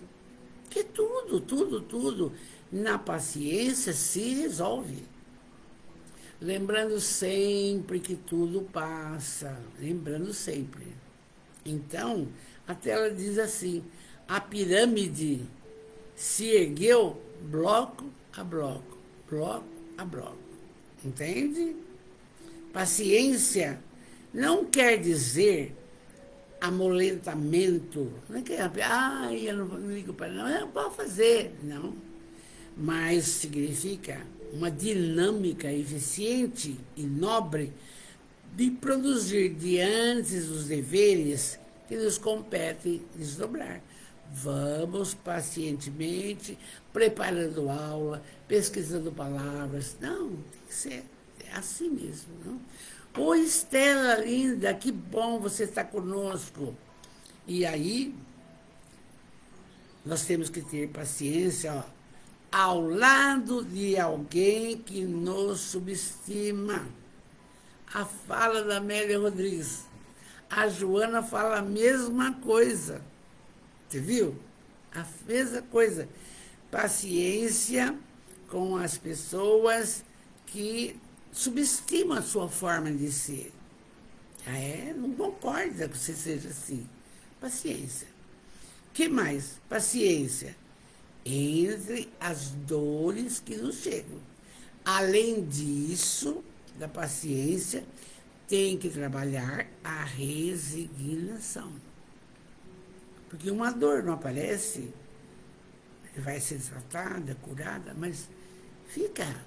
Que tudo, na paciência se resolve. Lembrando sempre que tudo passa. Lembrando sempre. Então, até ela diz assim, a pirâmide se ergueu bloco a bloco, bloco a bloco. Entende? Paciência não quer dizer amolentamento. Não é que, eu não ligo para não, eu posso fazer. Não. Mas significa uma dinâmica eficiente e nobre de produzir diante dos deveres que nos compete desdobrar. Vamos pacientemente, preparando aula, pesquisando palavras. Não, tem que ser assim mesmo. Não? Ô, Estela linda, que bom você estar conosco. E aí, nós temos que ter paciência, ó, ao lado de alguém que nos subestima. A fala da Amélia Rodrigues. A Joana fala a mesma coisa. Você viu? A mesma coisa. Paciência com as pessoas que subestimam a sua forma de ser. Não concorda que você seja assim. Paciência. O que mais? Paciência. Entre as dores que nos chegam. Além disso, da paciência, tem que trabalhar a resignação. Porque uma dor não aparece, vai ser tratada, curada, mas fica.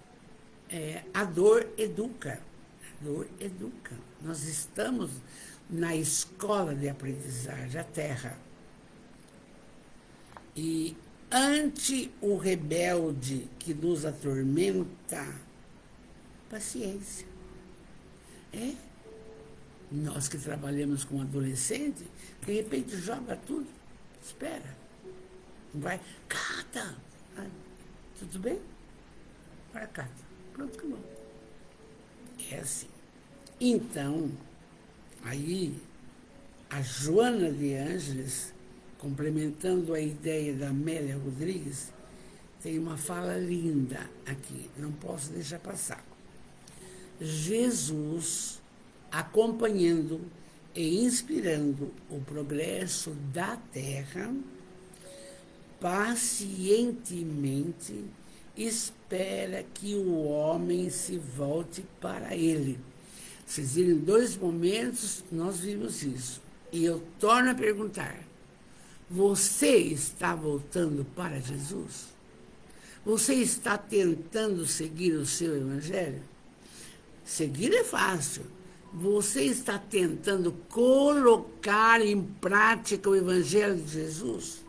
A dor educa. A dor educa. Nós estamos na escola de aprendizagem, a Terra. E ante o rebelde que nos atormenta, paciência. Nós que trabalhamos com adolescente, de repente joga tudo, espera. Não vai, cata. Tudo bem? Para cata. Pronto, acabou. É assim. Então, aí, a Joana de Ângeles, complementando a ideia da Amélia Rodrigues, tem uma fala linda aqui, não posso deixar passar. Jesus, acompanhando e inspirando o progresso da Terra, pacientemente espera que o homem se volte para ele. Vocês viram, em 2 momentos nós vimos isso. E eu torno a perguntar, você está voltando para Jesus? Você está tentando seguir o seu evangelho? Seguir é fácil. Você está tentando colocar em prática o evangelho de Jesus?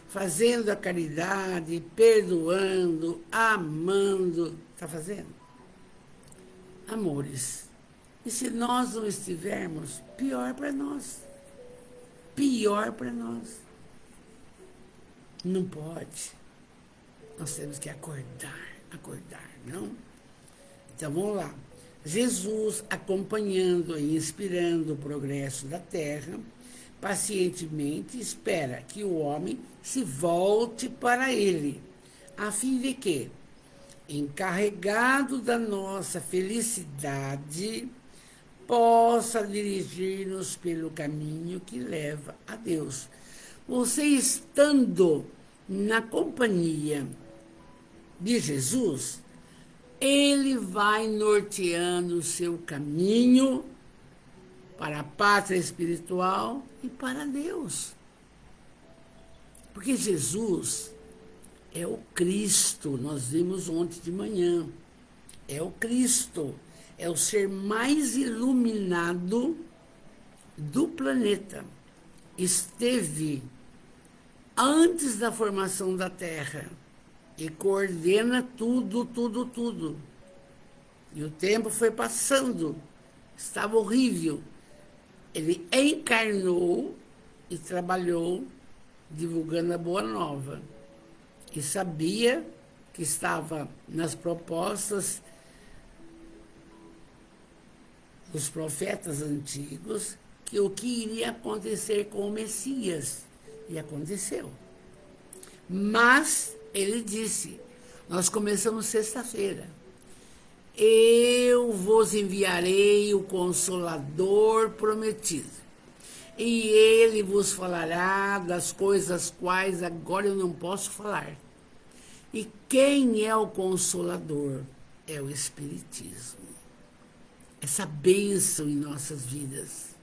Fazendo a caridade, perdoando, amando. Está fazendo? Amores, e se nós não estivermos, pior para nós. Pior para nós. Não pode. Nós temos que acordar, não? Então, vamos lá. Jesus, acompanhando e inspirando o progresso da Terra, pacientemente espera que o homem se volte para ele, a fim de que, encarregado da nossa felicidade, possa dirigir-nos pelo caminho que leva a Deus. Você estando na companhia de Jesus, ele vai norteando o seu caminho para a pátria espiritual e para Deus. Porque Jesus é o Cristo, nós vimos ontem de manhã. É o Cristo, é o ser mais iluminado do planeta. Esteve antes da formação da Terra e coordena tudo. E o tempo foi passando, estava horrível. Ele encarnou e trabalhou divulgando a Boa Nova. E sabia que estava nas propostas dos profetas antigos que o que iria acontecer com o Messias. E aconteceu. Mas ele disse, nós começamos sexta-feira, eu vos enviarei o Consolador prometido, e ele vos falará das coisas quais agora eu não posso falar. E quem é o Consolador? É o Espiritismo. Essa bênção em nossas vidas.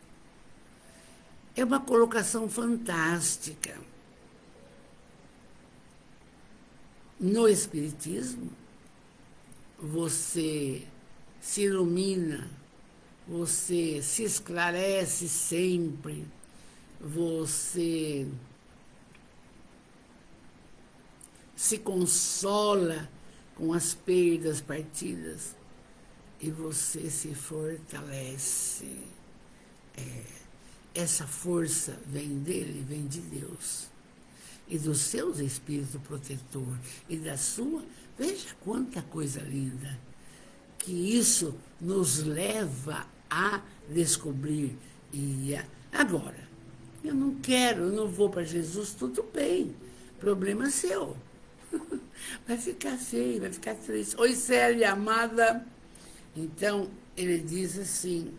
É uma colocação fantástica. No Espiritismo, você se ilumina, você se esclarece sempre, você se consola com as perdas partidas e você se fortalece. Essa força vem dele, vem de Deus. E dos seus espíritos protetor e da sua, veja quanta coisa linda, que isso nos leva a descobrir. E agora, eu não quero, eu não vou para Jesus, tudo bem, problema seu. Vai ficar feio, vai ficar triste. Oi, Célia, amada. Então, ele diz assim,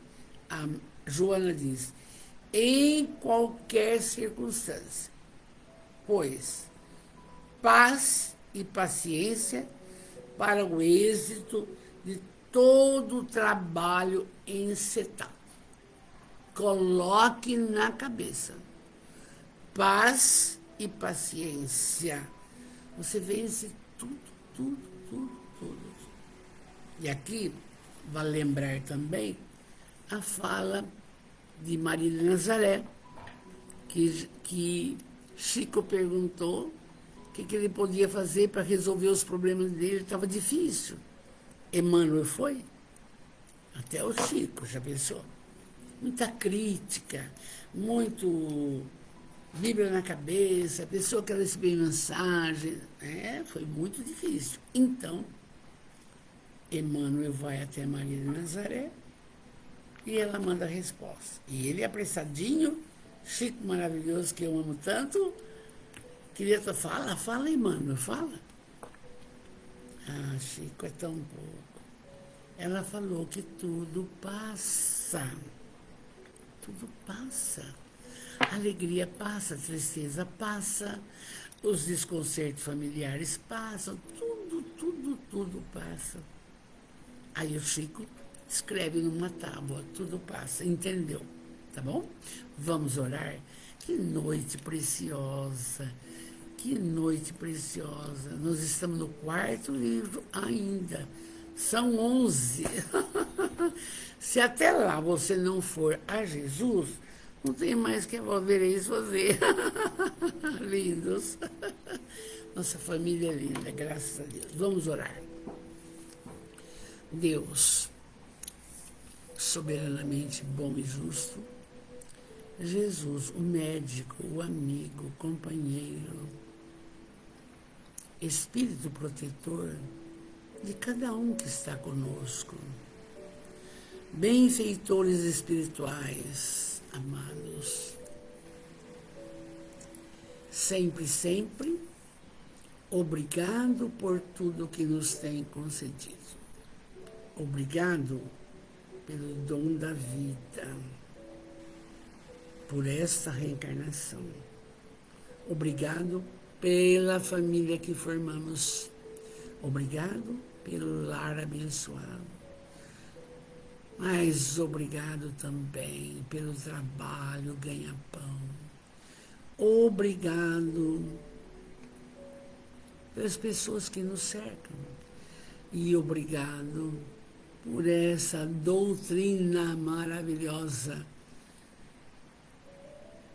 a Joana diz, em qualquer circunstância, pois paz e paciência para o êxito de todo o trabalho encetado. Coloque na cabeça. Paz e paciência. Você vence tudo, tudo, tudo, tudo. E aqui, vale lembrar também a fala de Maria de Nazaré, que Chico perguntou o que ele podia fazer para resolver os problemas dele. Estava difícil. Emmanuel foi? Até o Chico, já pensou? Muita crítica, muito Bíblia na cabeça, a pessoa quer receber mensagem. Foi muito difícil. Então, Emmanuel vai até Maria de Nazaré e ela manda a resposta. E ele, apressadinho, Chico maravilhoso, que eu amo tanto, queria... Fala, Emmanuel, fala. Ah, Chico, é tão pouco. Ela falou que tudo passa. Tudo passa. A alegria passa, a tristeza passa, os desconcertos familiares passam, tudo passa. Aí o Chico escreve numa tábua, tudo passa, entendeu? Tá bom? Vamos orar? Que noite preciosa, que noite preciosa. Nós estamos no 4º livro ainda. São 11. Se até lá você não for a Jesus, não tem mais que vereis fazer. Lindos. Nossa família é linda, graças a Deus. Vamos orar. Deus, soberanamente bom e justo, Jesus, o médico, o amigo, o companheiro, Espírito protetor de cada um que está conosco. Benfeitores espirituais, amados, sempre, obrigado por tudo que nos tem concedido. Obrigado pelo dom da vida, por esta reencarnação. Obrigado pela família que formamos. Obrigado pelo lar abençoado. Mas obrigado também pelo trabalho, ganha-pão. Obrigado pelas pessoas que nos cercam. E obrigado por essa doutrina maravilhosa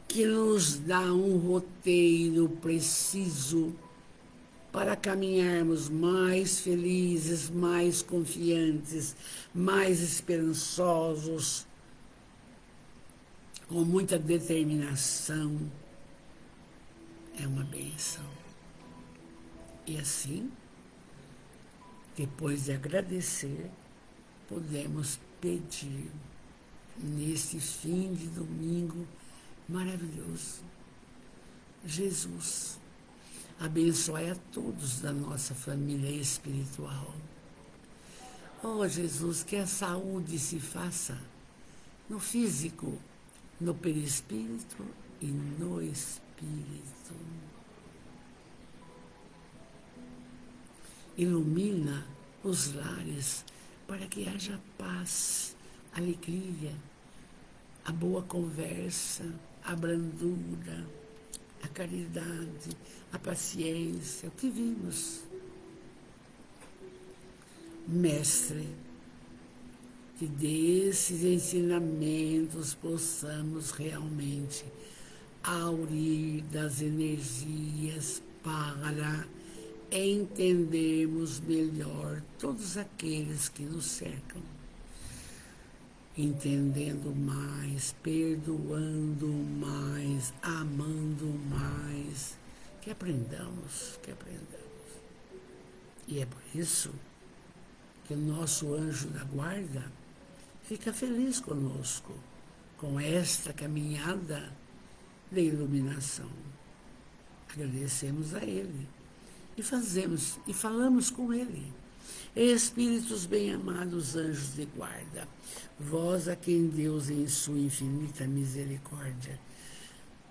que nos dá um roteiro preciso para caminharmos mais felizes, mais confiantes, mais esperançosos, com muita determinação. É uma bênção. E assim, depois de agradecer, podemos pedir nesse fim de domingo maravilhoso. Jesus, abençoe a todos da nossa família espiritual. Oh, Jesus, que a saúde se faça no físico, no perispírito e no espírito. Ilumina os lares para que haja paz, alegria, a boa conversa, a brandura, a caridade, a paciência, o que vimos. Mestre, que desses ensinamentos possamos realmente aurir das energias para entendermos melhor todos aqueles que nos cercam, entendendo mais, perdoando mais, amando mais, que aprendamos. E é por isso que o nosso anjo da guarda fica feliz conosco, com esta caminhada de iluminação. Agradecemos a ele e fazemos e falamos com Ele. Espíritos bem-amados, anjos de guarda, vós a quem Deus em sua infinita misericórdia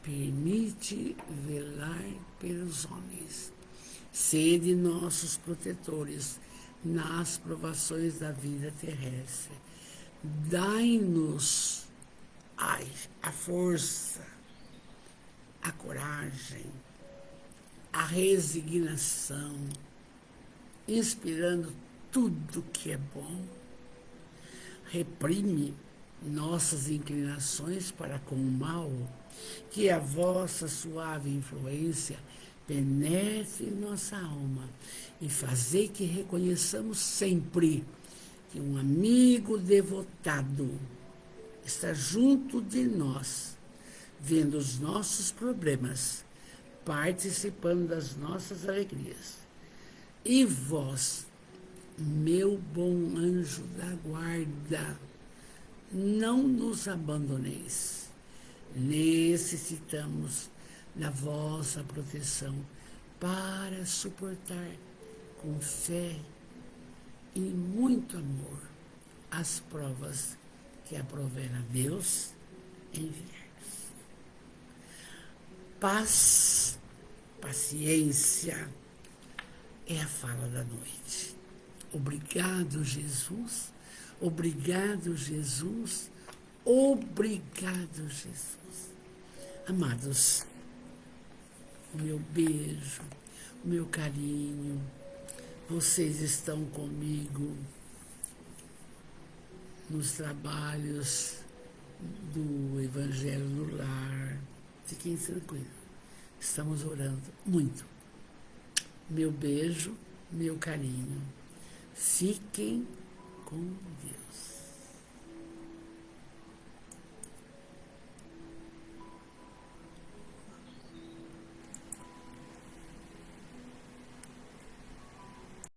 permite velar pelos homens, sede nossos protetores nas provações da vida terrestre. Dai-nos a força, a coragem, a resignação, inspirando tudo que é bom. Reprime nossas inclinações para com o mal, que a vossa suave influência penetre em nossa alma e fazei que reconheçamos sempre que um amigo devotado está junto de nós, vendo os nossos problemas, participando das nossas alegrias. E vós, meu bom anjo da guarda, não nos abandoneis. Necessitamos da vossa proteção para suportar com fé e muito amor as provas que aprover a Deus enviar. Paz, paciência é a fala da noite. Obrigado, Jesus. Obrigado, Jesus. Obrigado, Jesus. Amados, o meu beijo, o meu carinho, vocês estão comigo nos trabalhos do Evangelho no Lar. Fiquem tranquilos. Estamos orando muito. Meu beijo, meu carinho. Fiquem com Deus.